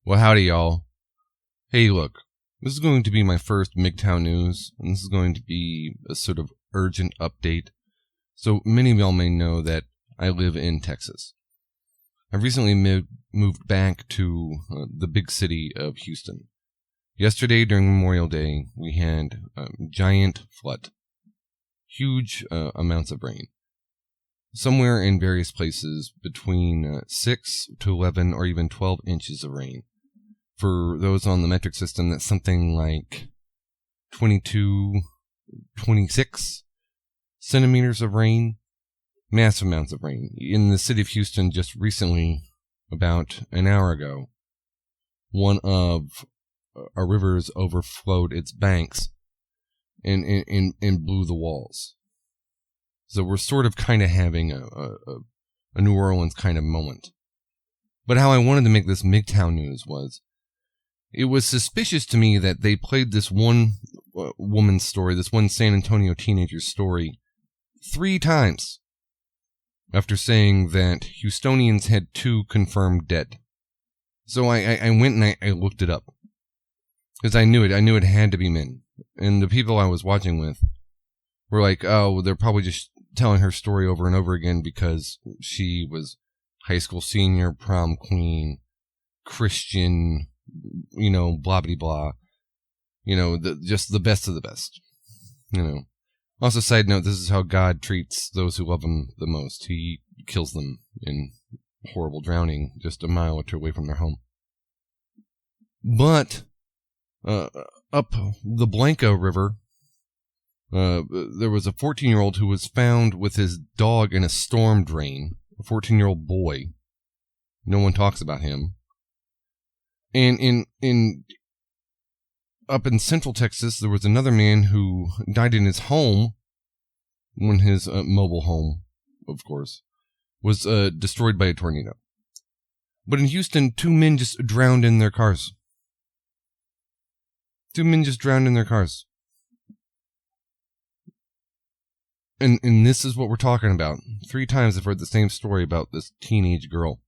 Well, howdy, y'all. Hey, look, this is going to be my first MGTOW news, and this is going to be a sort of urgent update. So many of y'all may know that I live in Texas. I've recently moved back to the big city of Houston. Yesterday, during Memorial Day, we had a giant flood. Huge amounts of rain. Somewhere in various places between 6 to 11 or even 12 inches of rain. For those on the metric system, that's something like 22, 26 centimeters of rain. Massive amounts of rain. In the city of Houston, just recently, about an hour ago, one of our rivers overflowed its banks and blew the walls. So we're sort of kind of having a New Orleans kind of moment. But how I wanted to make this MGTOW news was, it was suspicious to me that they played this one woman's story, this one San Antonio teenager's story, 3 times after saying that Houstonians had 2 confirmed dead. So I went and I looked it up. Because I knew it. I knew it had to be men. And the people I was watching with were like, oh, they're probably just telling her story over and over again because she was high school senior, prom queen, Christian, blah, blah, blah. Just the best of the best. Also, side note, this is how God treats those who love him the most. He kills them in horrible drowning just a mile or 2 away from their home. But up the Blanco River, there was a 14-year-old who was found with his dog in a storm drain. A 14-year-old boy. No one talks about him. And up in Central Texas, there was another man who died in his home when his mobile home, of course, was destroyed by a tornado. But in Houston, 2 men just drowned in their cars. 2 men just drowned in their cars. And this is what we're talking about. 3 times I've heard the same story about this teenage girl.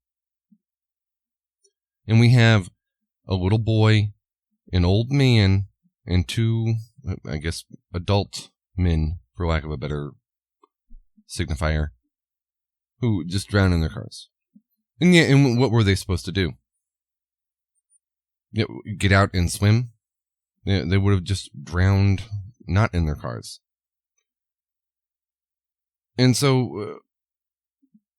And we have a little boy, an old man, and 2, I guess, adult men, for lack of a better signifier, who just drowned in their cars. And yeah, and what were they supposed to do? Get out and swim? Yeah, they would have just drowned not in their cars. And so,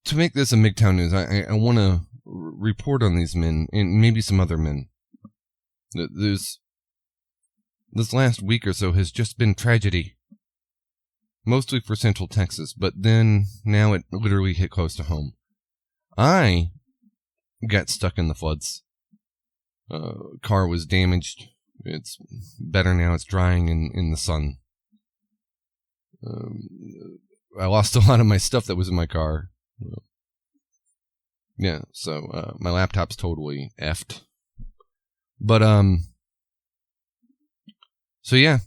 to make this a MGTOW news, I want to report on these men, and maybe some other men. This last week or so has just been tragedy. Mostly for Central Texas, but then now it literally hit close to home. I got stuck in the floods. Car was damaged. It's better now. It's drying in the sun. I lost a lot of my stuff that was in my car. Yeah, so my laptop's totally effed. But, so yeah,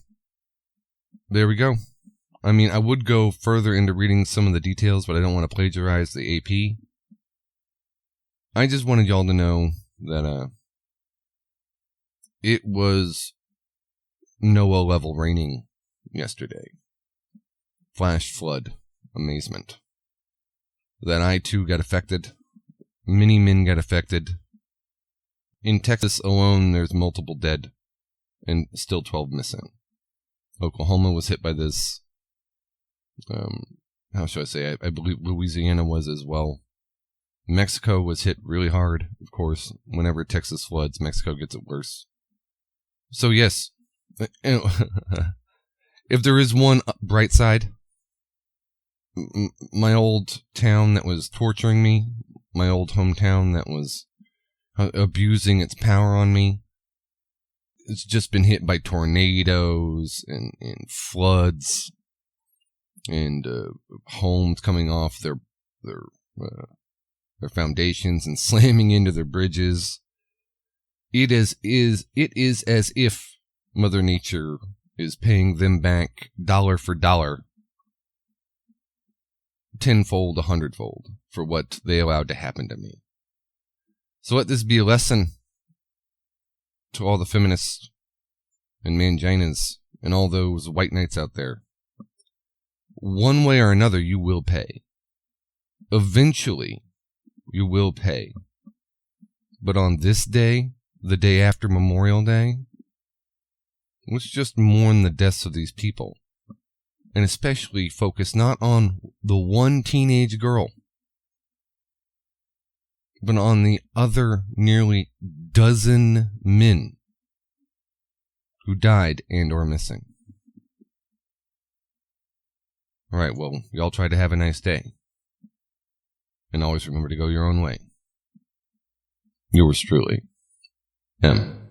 there we go. I mean, I would go further into reading some of the details, but I don't want to plagiarize the AP. I just wanted y'all to know that, it was Noah level raining yesterday. Flash flood amazement. That I too got affected. Many men got affected. In Texas alone, there's multiple dead, and still 12 missing. Oklahoma was hit by this. How should I say? I believe Louisiana was as well. Mexico was hit really hard, of course. Whenever Texas floods, Mexico gets it worse. So yes, if there is one bright side, my old town that was torturing me, my old hometown that was abusing its power on me, it's just been hit by tornadoes and floods and homes coming off their foundations and slamming into their bridges. It is as if Mother Nature is paying them back dollar for dollar, tenfold, 100-fold for what they allowed to happen to me. So let this be a lesson to all the feminists and manginas and all those white knights out there. One way or another, you will pay. Eventually, you will pay. But on this day, the day after Memorial Day, let's just mourn the deaths of these people. And especially focus not on the one teenage girl, but on the other nearly dozen men who died and or missing. Alright, well, y'all try to have a nice day. And always remember to go your own way. Yours truly, M.